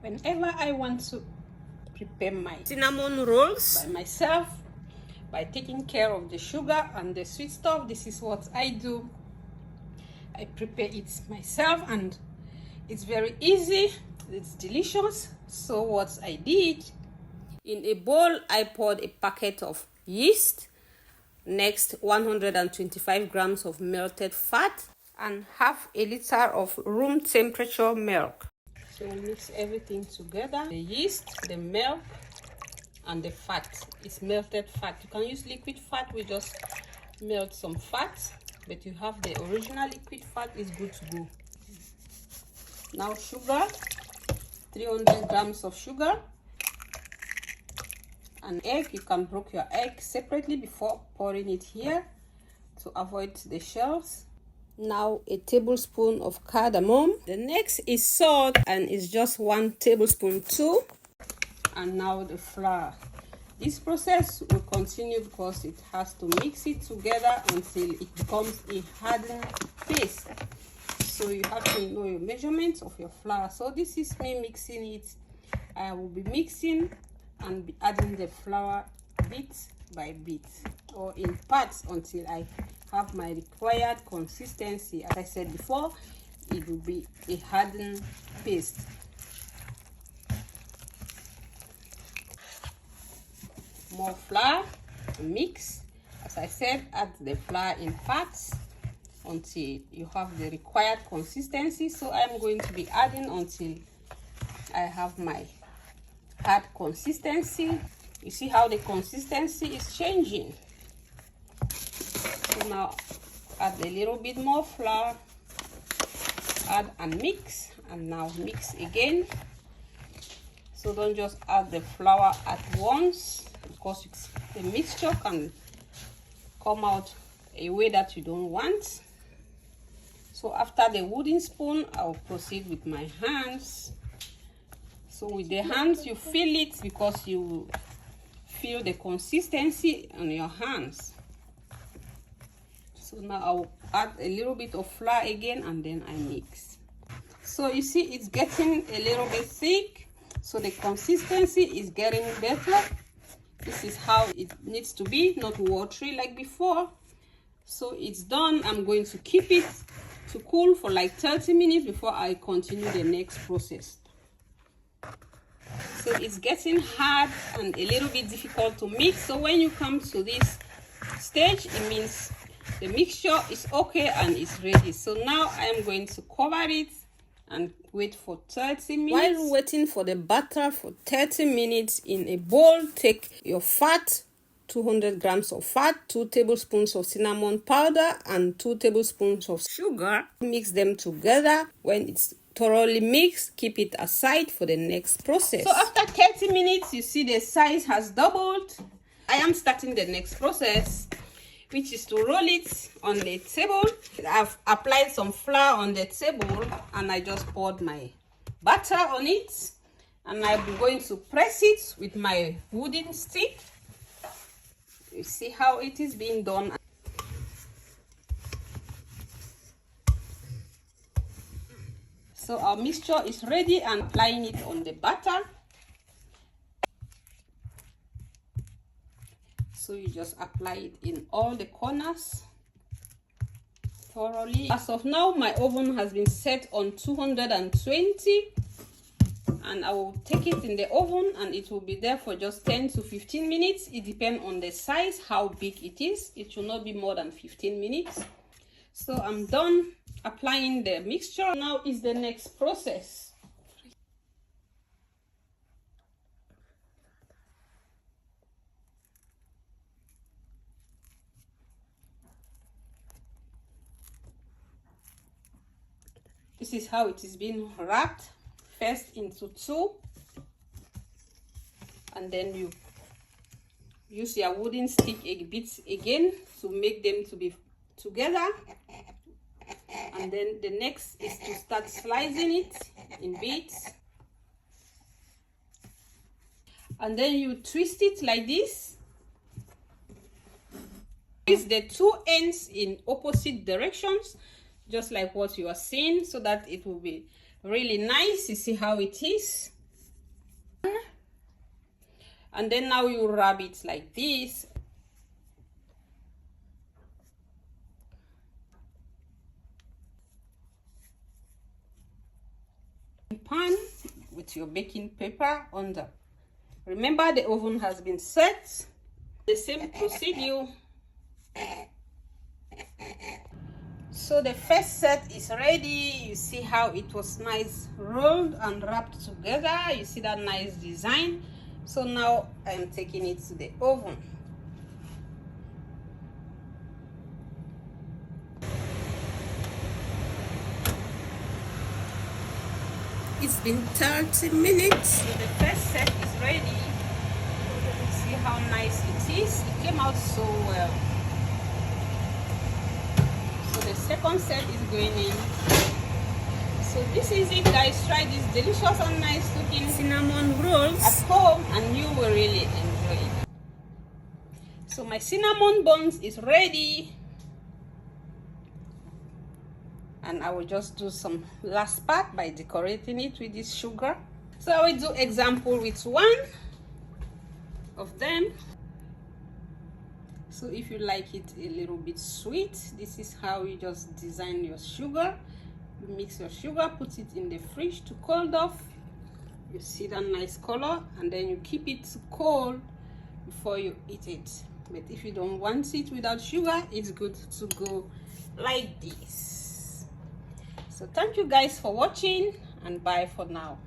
Whenever I want to prepare my cinnamon rolls by myself, by taking care of the sugar and the sweet stuff, this is what I do. I prepare it myself and it's very easy, it's delicious. So what I did, in a bowl I poured a packet of yeast, next 125 grams of melted fat, and half a liter of room temperature milk. So mix everything together, the yeast, the milk, and the fat. It's melted fat. You can use liquid fat. We just melt some fat, but you have the original liquid fat, is good to go. Now sugar, 300 grams of sugar. An egg, you can break your egg separately before pouring it here to avoid the shells. Now a tablespoon of cardamom. The next is salt, and it's just 1 tablespoon too. And now the flour. This process will continue because it has to mix it together until it becomes a hardened paste. So you have to know your measurements of your flour. So this is me mixing it. I will be mixing and be adding the flour bit by bit or in parts until I have my required consistency. As I said before, it will be a hardened paste. More flour, mix. As I said, add the flour in parts until you have the required consistency. So I'm going to be adding until I have my hard consistency. You see how the consistency is changing. So now add a little bit more flour, add and mix, and now mix again. So don't just add the flour at once, because the mixture can come out a way that you don't want. So after the wooden spoon, I'll proceed with my hands. So with the hands, you feel it because you feel the consistency on your hands. So now I'll add a little bit of flour again, and then I mix. So you see it's getting a little bit thick, so the consistency is getting better. This is how it needs to be, not watery like before. So it's done. I'm going to keep it to cool for like 30 minutes before I continue the next process. So it's getting hard and a little bit difficult to mix. So when you come to this stage, it means the mixture is okay and it's ready. So now I am going to cover it and wait for 30 minutes. While waiting for the batter for 30 minutes, in a bowl, take your fat, 200 grams of fat, 2 tablespoons of cinnamon powder, and 2 tablespoons of sugar. Mix them together. When it's thoroughly mixed, keep it aside for the next process. So after 30 minutes, you see the size has doubled. I am starting the next process, which is to roll it on the table. I've applied some flour on the table and I just poured my butter on it, and I'm going to press it with my wooden stick. You see how it is being done. So our mixture is ready, and applying it on the batter. So you just apply it in all the corners thoroughly. As of now, my oven has been set on 220, and I will take it in the oven and it will be there for just 10 to 15 minutes. It depends on the size, how big it is. It should not be more than 15 minutes. So I'm done applying the mixture. Now is the next process. This is how it is being wrapped. First into 2, and then you use your wooden stick a bit again to make them to be together, and then the next is to start slicing it in bits, and then you twist it like this. Twist the 2 ends in opposite directions, just like what you are seeing, so that it will be really nice. You see how it is. And then now you rub it like this. Pan with your baking paper under. Remember, the oven has been set. The same procedure. So the first set is ready. You see how it was nice rolled and wrapped together. You see that nice design. So now I'm taking it to the oven. It's been 30 minutes. So the first set is ready. See how nice it is. It came out so well. So the second set is going in. So this is it, guys. Try these delicious and nice looking cinnamon rolls at home and you will really enjoy it. So my cinnamon buns is ready. And I will just do some last part by decorating it with this sugar. So I will do example with one of them. So if you like it a little bit sweet, this is how you just design your sugar. You mix your sugar, put it in the fridge to cool off. You see that nice color, and then you keep it cold before you eat it. But if you don't want it without sugar, it's good to go like this. So thank you guys for watching, and bye for now.